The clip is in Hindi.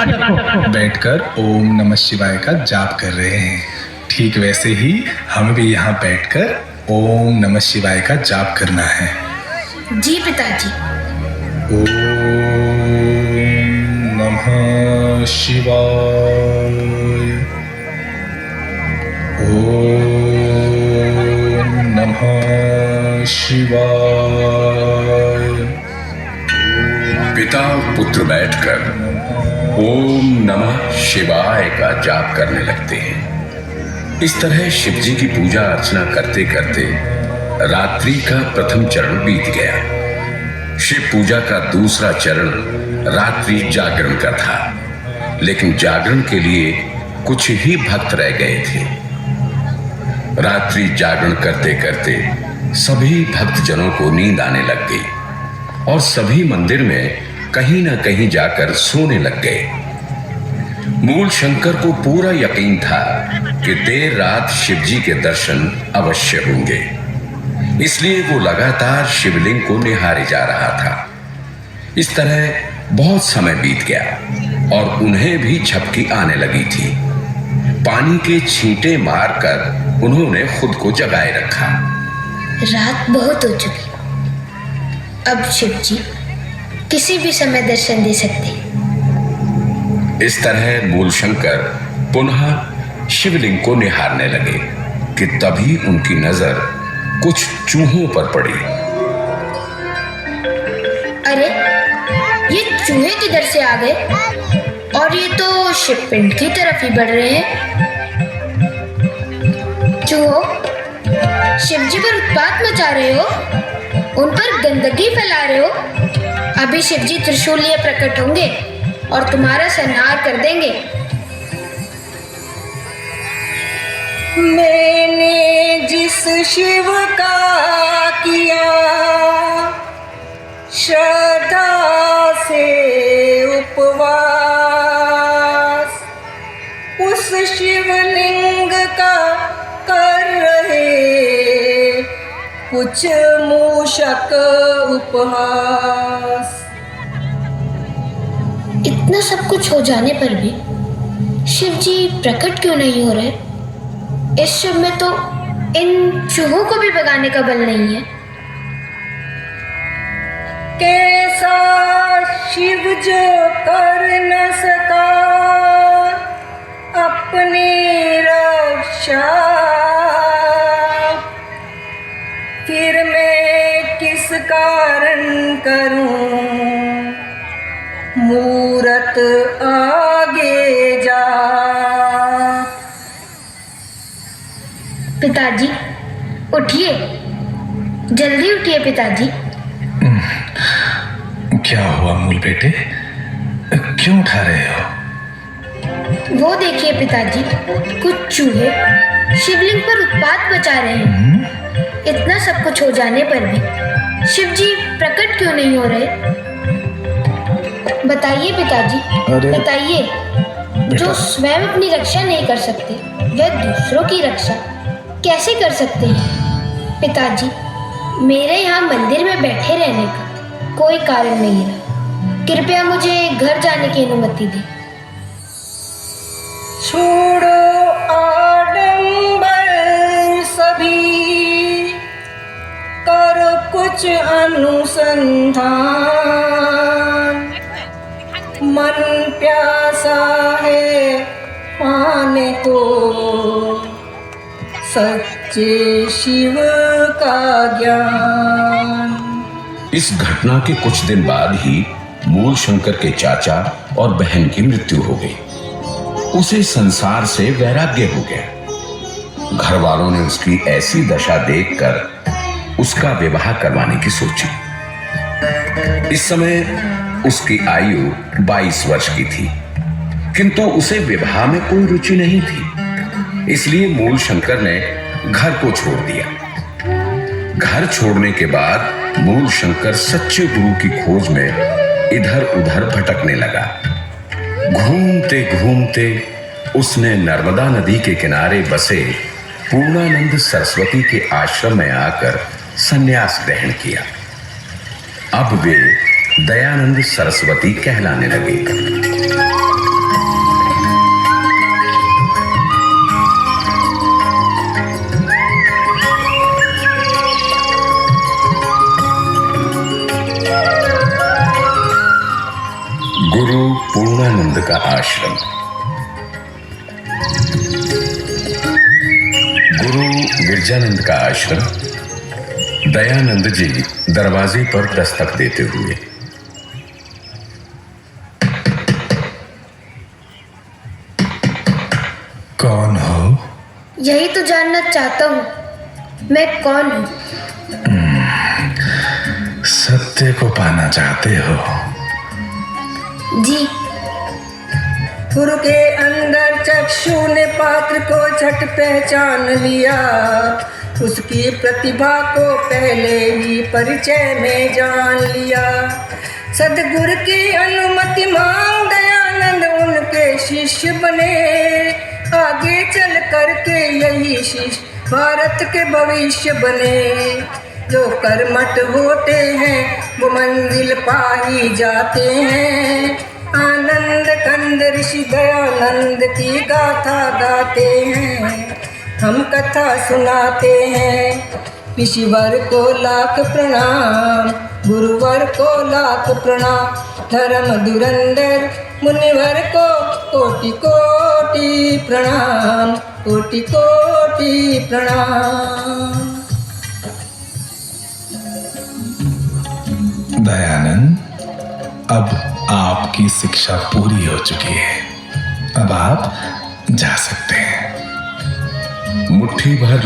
बैठकर ओम नमः शिवाय का जाप कर रहे हैं। ठीक वैसे ही हमें भी यहाँ बैठकर ओम नमः शिवाय का जाप करना है। जी पिताजी। ओम नमः शिवाय। ओम नमः शिवाय। पिता और पुत्र बैठकर ओम नमः शिवाय का जाप करने लगते हैं। इस तरह शिव जी की पूजा अर्चना करते करते रात्रि का प्रथम चरण बीत गया। शिव पूजा का दूसरा चरण रात्रि जागरण का था, लेकिन जागरण के लिए कुछ ही भक्त रह गए थे। रात्रि जागरण करते करते सभी भक्तजनों को नींद आने लग गई और सभी मंदिर में कहीं ना कहीं जाकर सोने लग गए। मूल शंकर को पूरा यकीन था कि देर रात शिव जी के दर्शन अवश्य होंगे, इसलिए वो लगातार शिवलिंग को निहारे जा रहा था। इस तरह बहुत समय बीत गया और उन्हें भी झपकी आने लगी थी। पानी के छींटे मारकर उन्होंने खुद को जगाए रखा। रात बहुत हो चुकी, अब शिव जी किसी भी समय दर्शन दे सकते। इस तरह मूल शंकर पुनः शिवलिंग को निहारने लगे कि तभी उनकी नजर कुछ चूहों पर पड़ी। अरे, ये चूहे किधर से आ गए? और ये तो शिवपिंड की तरफ ही बढ़ रहे हैं। चूहो, शिव जी पर उत्पात मचा रहे हो, उन पर गंदगी फैला रहे हो। अभी शिव जी त्रिशूल लिए प्रकट होंगे और तुम्हारा संहार कर देंगे। मैंने जिस शिव का किया श्रद्धा से उपवास, उस शिवलिंग का कर रहे कुछ मूषक उपहास। इतना सब कुछ हो जाने पर भी शिव जी प्रकट क्यों नहीं हो रहे? इस शिव में तो इन चूहों को भी भगाने का बल नहीं है। कैसा शिव जो कर न सका अपनी रक्षा, फिर मैं किस कारण करूं मूरत आगे जा। पिताजी उठिए, जल्दी उठिए पिताजी। क्या हुआ मूल बेटे, क्यों उठा रहे हो? वो देखिए पिताजी, कुछ चूहे शिवलिंग पर उत्पात मचा रहे हैं। इतना सब कुछ हो जाने पर भी शिव जी प्रकट क्यों नहीं हो रहे? बताइए पिताजी, बताइए। जो स्वयं अपनी रक्षा नहीं कर सकते, वह दूसरों की रक्षा कैसे कर सकते हैं? पिताजी, मेरे यहाँ मंदिर में बैठे रहने का कोई कारण नहीं रहा। कृपया मुझे घर जाने की अनुमति दें। छोड़ो आडंबर सभी, करो कुछ अनुसंधान। मन प्यासा है पाने को सच्चे शिव का ज्ञान। इस घटना के कुछ दिन बाद ही मूल शंकर के चाचा और बहन की मृत्यु हो गई। उसे संसार से वैराग्य हो गया। घर वालों ने उसकी ऐसी दशा देखकर उसका विवाह करवाने की सोची। इस समय उसकी आयु 22 वर्ष की थी, किंतु उसे विवाह में कोई रुचि नहीं थी। इसलिए मूल शंकर ने घर को छोड़ दिया। घर छोड़ने के बाद मूल शंकर सच्चे गुरु की खोज में इधर उधर भटकने लगा। घूमते घूमते उसने नर्मदा नदी के किनारे बसे पूर्णानंद सरस्वती के आश्रम में आकर संन्यास ग्रहण किया। अब वे दयानंद सरस्वती कहलाने लगे। पूर्णानंद का आश्रम। गुरु गिरजानंद का आश्रम। दयानंद जी दरवाजे पर दस्तक देते हुए। कौन हो? यही तो जानना चाहता हूँ, मैं कौन हूँ? सत्य को पाना चाहते हो? जी। खुर के अंदर चक्षु ने पात्र को झट पहचान लिया, उसकी प्रतिभा को पहले ही परिचय में जान लिया। सदगुरु की अनुमति मांग दयानंद उनके शिष्य बने, आगे चल करके यही शिष्य भारत के भविष्य बने। जो कर्मठ होते हैं वो मंजिल पा ही जाते हैं। आनंद कंद ऋषि दयानंद की गाथा गाते हैं, हम कथा सुनाते हैं। ऋषिवर को लाख प्रणाम, गुरुवर को लाख प्रणाम, धर्म धुरंधर मुनिवर को कोटि कोटि प्रणाम, कोटि कोटि प्रणाम। दयानंद, अब आपकी शिक्षा पूरी हो चुकी है, अब आप जा सकते हैं। मुट्ठी भर